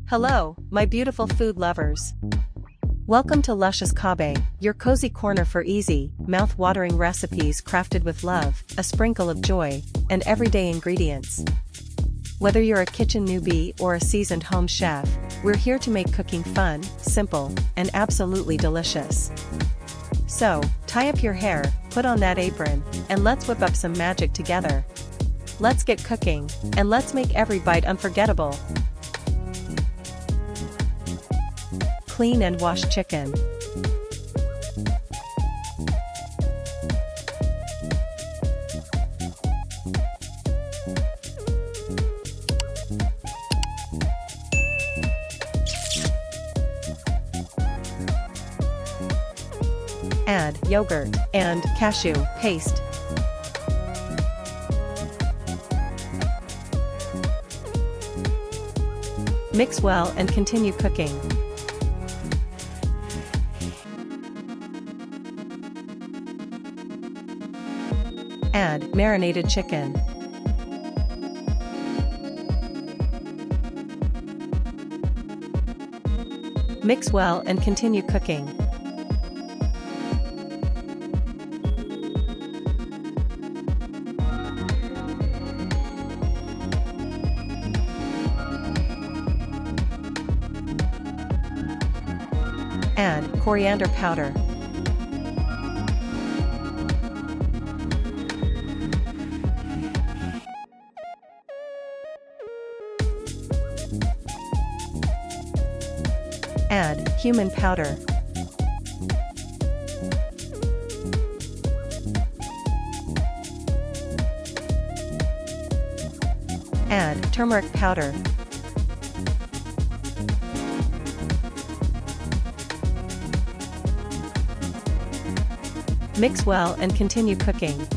Hello, my beautiful food lovers. Welcome to Luscious Kabe, your cozy corner for easy, mouth-watering recipes crafted with love, a sprinkle of joy, and everyday ingredients. Whether you're a kitchen newbie or a seasoned home chef, we're here to make cooking fun, simple, and absolutely delicious. So, tie up your hair, put on that apron, and let's whip up some magic together. Let's get cooking, and let's make every bite unforgettable. Clean and wash chicken. Add yogurt and cashew paste. Mix well and continue cooking. Add marinated chicken. Mix well and continue cooking. Add coriander powder. Add cumin powder. Add turmeric powder. Mix well and continue cooking.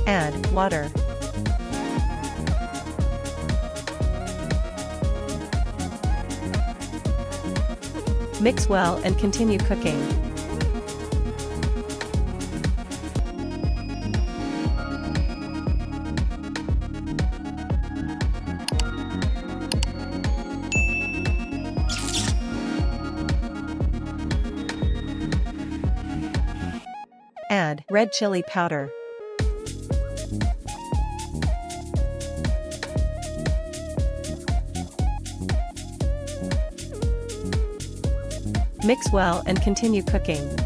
Add water. Mix well and continue cooking. Add red chili powder. Mix well and continue cooking.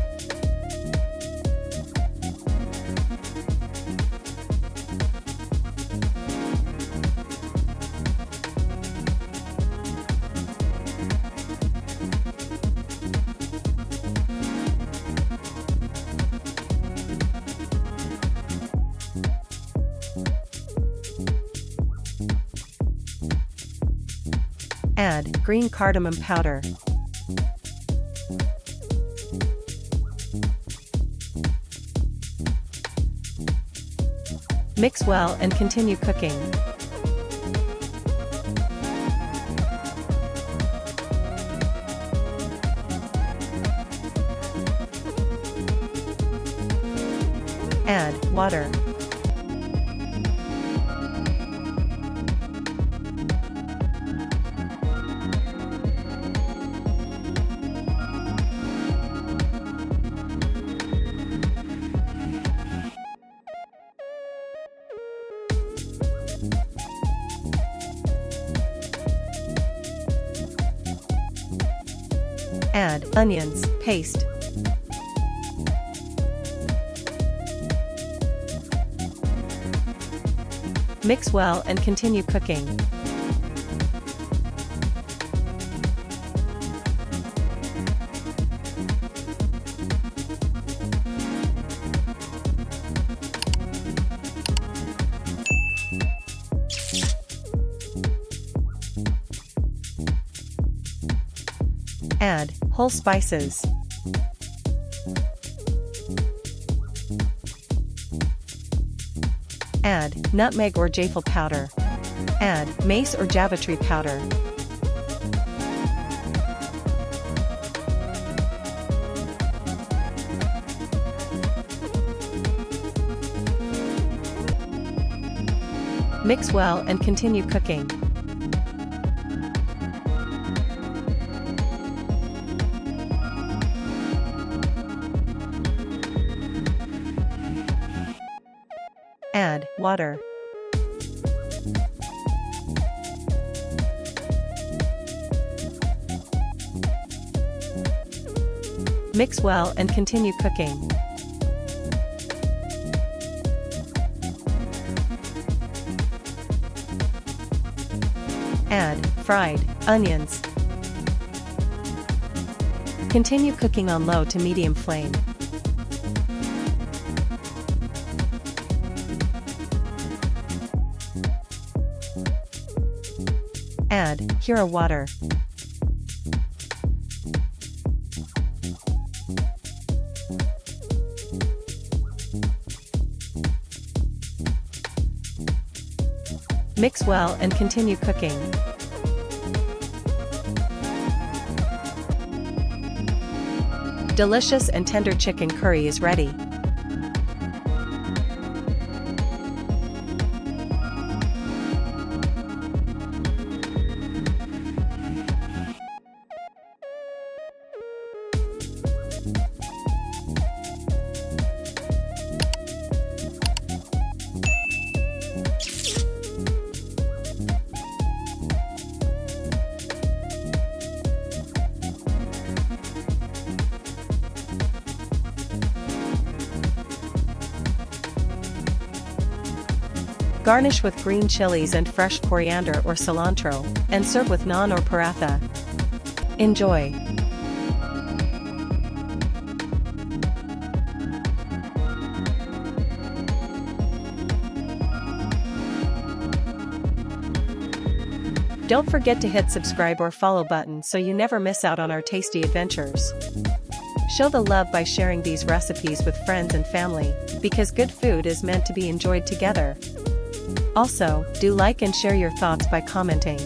Add green cardamom powder. Mix well and continue cooking. Add water. Add onions paste. Mix well and continue cooking. Add whole spices. Add nutmeg or jaffle powder. Add mace or Javatree powder. Mix well and continue cooking. Add water. Mix well and continue cooking. Add fried onions. Continue cooking on low to medium flame. Add hero water. Mix well and continue cooking. Delicious and tender chicken curry is ready. Garnish with green chilies and fresh coriander or cilantro, and serve with naan or paratha. Enjoy! Don't forget to hit subscribe or follow button so you never miss out on our tasty adventures. Show the love by sharing these recipes with friends and family, because good food is meant to be enjoyed together. Also, do like and share your thoughts by commenting.